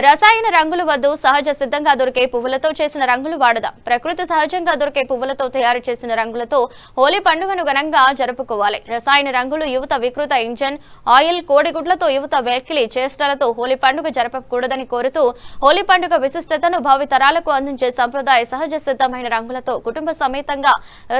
రసాయన రంగులు వద్దు, సహజ సిద్ధంగా దొరికే పువ్వులతో చేసిన రంగులు వాడదాం. ప్రకృతి సహజంగా దొరికే పువ్వులతో తయారు చేసిన రంగులతో హోలీ పండుగను ఘనంగా జరుపుకోవాలి. రసాయన రంగులు యువత వికృత ఇంజన్ ఆయిల్, కోడిగుడ్లతో యువత వెకిలి చేష్టలతో హోలీ పండుగ జరపకూడదని కోరుతూ హోలీ పండుగ విశిష్టతను భావితరాలకు అందించే సంప్రదాయ సహజ సిద్ధమైన రంగులతో కుటుంబ సమేతంగా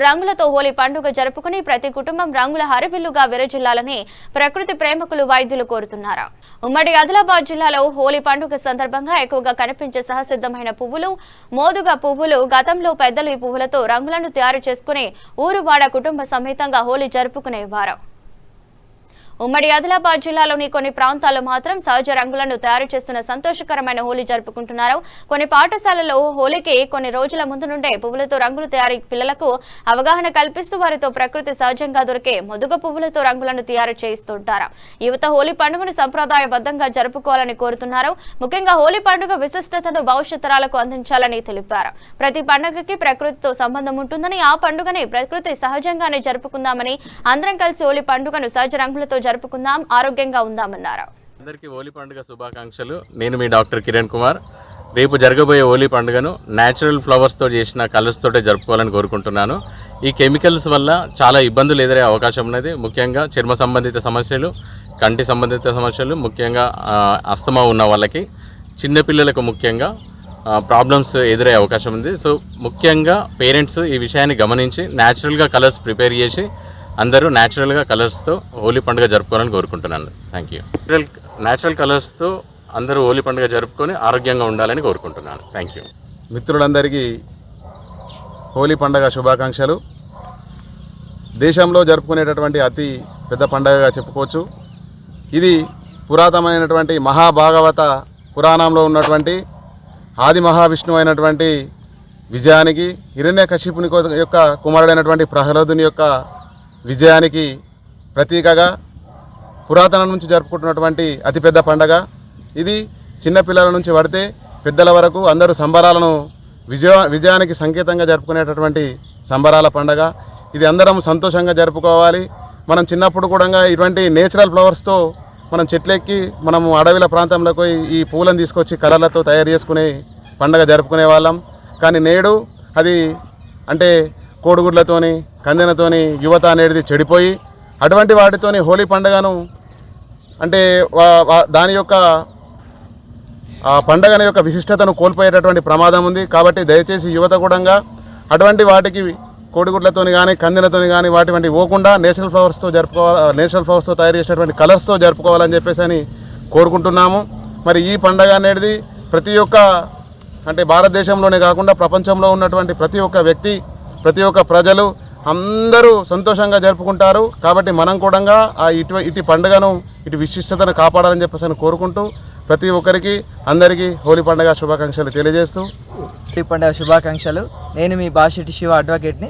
రంగులతో హోలీ పండుగ జరుపుకుని ప్రతి కుటుంబం రంగుల హరిబిల్లుగా విరజిల్లాలని ప్రకృతి ప్రేమికులు వైద్యులు కోరుతున్నారు. ఉమ్మడి ఆదిలాబాద్ జిల్లాలో హోలీ పండుగ సందర్భంగా ఎక్కువగా కనిపించే సహసిద్ధమైన పువ్వులు, మోదుగ పువ్వులు. గతంలో పెద్దలు ఈ పువ్వులతో రంగులను తయారు చేసుకుని ఊరువాడ కుటుంబ సమేతంగా హోలీ జరుపుకునేవారు. ఉమ్మడి ఆదిలాబాద్ జిల్లాలోని కొన్ని ప్రాంతాల్లో మాత్రం సహజ రంగులను తయారు చేస్తున్న సంతోషకరమైన హోలీ జరుపుకుంటున్నారు. కొన్ని పాఠశాలల్లో హోలీకి కొన్ని రోజుల ముందు నుండే పువ్వులతో రంగులు తయారీ పిల్లలకు అవగాహన కల్పిస్తూ వారితో ప్రకృతి సహజంగా దొరికే మొదుగ పువ్వులతో రంగులను తయారు చేస్తుంటారు. యువత హోలీ పండుగను సంప్రదాయబద్ధంగా జరుపుకోవాలని కోరుతున్నారు. ముఖ్యంగా హోలీ పండుగ విశిష్టతను భవిష్యత్ తరాలకు అందించాలని తెలిపారు. ప్రతి పండుగకి ప్రకృతితో సంబంధం ఉంటుందని, ఆ పండుగని ప్రకృతి సహజంగానే జరుపుకుందామని, అందరం కలిసి హోలీ పండుగను సహజ రంగులతో జరుపుకుందాం, ఆరోగ్యంగా ఉందామన్నారు. అందరికీ హోలీ పండుగ శుభాకాంక్షలు. నేను మీ డాక్టర్ కిరణ్ కుమార్. రేపు జరగబోయే హోలీ పండుగను న్యాచురల్ ఫ్లవర్స్తో చేసిన కలర్స్ తోటే జరుపుకోవాలని కోరుకుంటున్నాను. ఈ కెమికల్స్ వల్ల చాలా ఇబ్బందులు ఎదురయ్యే అవకాశం ఉన్నది. ముఖ్యంగా చర్మ సంబంధిత సమస్యలు, కంటి సంబంధిత సమస్యలు, ముఖ్యంగా అస్తమా ఉన్న వాళ్ళకి, చిన్నపిల్లలకు ముఖ్యంగా ప్రాబ్లమ్స్ ఎదురయ్యే అవకాశం ఉంది. సో ముఖ్యంగా పేరెంట్స్ ఈ విషయాన్ని గమనించి న్యాచురల్గా కలర్స్ ప్రిపేర్ చేసి అందరూ న్యాచురల్గా కలర్స్తో హోలీ పండుగ జరుపుకోవాలని కోరుకుంటున్నాను. Thank you. న్యాచురల్ కలర్స్తో అందరూ హోలీ పండుగ జరుపుకొని ఆరోగ్యంగా ఉండాలని కోరుకుంటున్నాను. Thank you. మిత్రులందరికీ హోలీ పండుగ శుభాకాంక్షలు. దేశంలో జరుపుకునేటటువంటి అతి పెద్ద పండుగగా చెప్పుకోవచ్చు. ఇది పురాతనమైనటువంటి మహాభాగవత పురాణంలో ఉన్నటువంటి ఆది మహావిష్ణువు అయినటువంటి విజయానికి, హిరణ్యకశిపుని యొక్క కుమారుడైనటువంటి ప్రహ్లాదుని యొక్క విజయానికి ప్రతీకగా పురాతనం నుంచి జరుపుకుంటున్నటువంటి అతిపెద్ద పండగ ఇది. చిన్నపిల్లల నుంచి పడితే పెద్దల వరకు అందరూ సంబరాలను విజయానికి సంకేతంగా జరుపుకునేటటువంటి సంబరాల పండగ ఇది. అందరం సంతోషంగా జరుపుకోవాలి. మనం చిన్నప్పుడు కూడా ఇటువంటి నేచురల్ ఫ్లవర్స్తో మనం చెట్లెక్కి మనము అడవిల ప్రాంతంలోకి ఈ పూలను తీసుకొచ్చి కలర్లతో తయారు చేసుకునే పండగ జరుపుకునే వాళ్ళం. కానీ నేడు అది అంటే కోడిగుడ్లతోని, కందెనతోని యువత అనేది చెడిపోయి అటువంటి వాటితోని హోలీ పండుగను అంటే దాని యొక్క పండుగ యొక్క విశిష్టతను కోల్పోయేటటువంటి ప్రమాదం ఉంది. కాబట్టి దయచేసి యువత కూడా అటువంటి వాటికి కోడిగుడ్లతోని కానీ, కందెనతోని కానీ వాటి పోకుండా నేచురల్ ఫ్లవర్స్తో తయారు చేసేటువంటి కలర్స్తో జరుపుకోవాలని చెప్పేసి అని కోరుకుంటున్నాము. మరి ఈ పండుగ అనేది ప్రతి ఒక్క అంటే భారతదేశంలోనే కాకుండా ప్రపంచంలో ఉన్నటువంటి ప్రతి ఒక్క వ్యక్తి, ప్రతి ఒక్క ప్రజలు అందరూ సంతోషంగా జరుపుకుంటారు. కాబట్టి మనం కూడా ఇటు పండుగను, ఇటు విశిష్టతను కాపాడాలని చెప్పేసి కోరుకుంటూ ప్రతి ఒక్కరికి అందరికీ హోలీ పండుగ శుభాకాంక్షలు తెలియజేస్తూ హోలీ పండుగ శుభాకాంక్షలు. నేను మీ బాషెట్టి శివ అడ్వకేట్ని.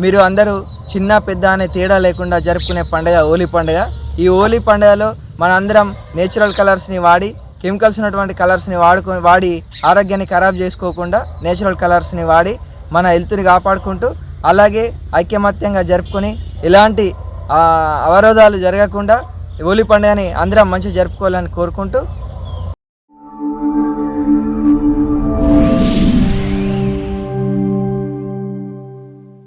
మీరు అందరూ చిన్న పెద్ద అనే తేడా లేకుండా జరుపుకునే పండుగ హోలీ పండుగ. ఈ హోలీ పండుగలో మనందరం నేచురల్ కలర్స్ని వాడి, కెమికల్స్ ఉన్నటువంటి కలర్స్ని వాడి ఆరోగ్యాన్ని ఖరాబ్ చేసుకోకుండా నేచురల్ కలర్స్ని వాడి మన హెల్త్ని కాపాడుకుంటూ, అలాగే ఐక్యమత్యంగా జరుపుకొని ఎలాంటి అవరోధాలు జరగకుండా హోలీ పండుగని అందరం మంచిగా జరుపుకోవాలని కోరుకుంటూ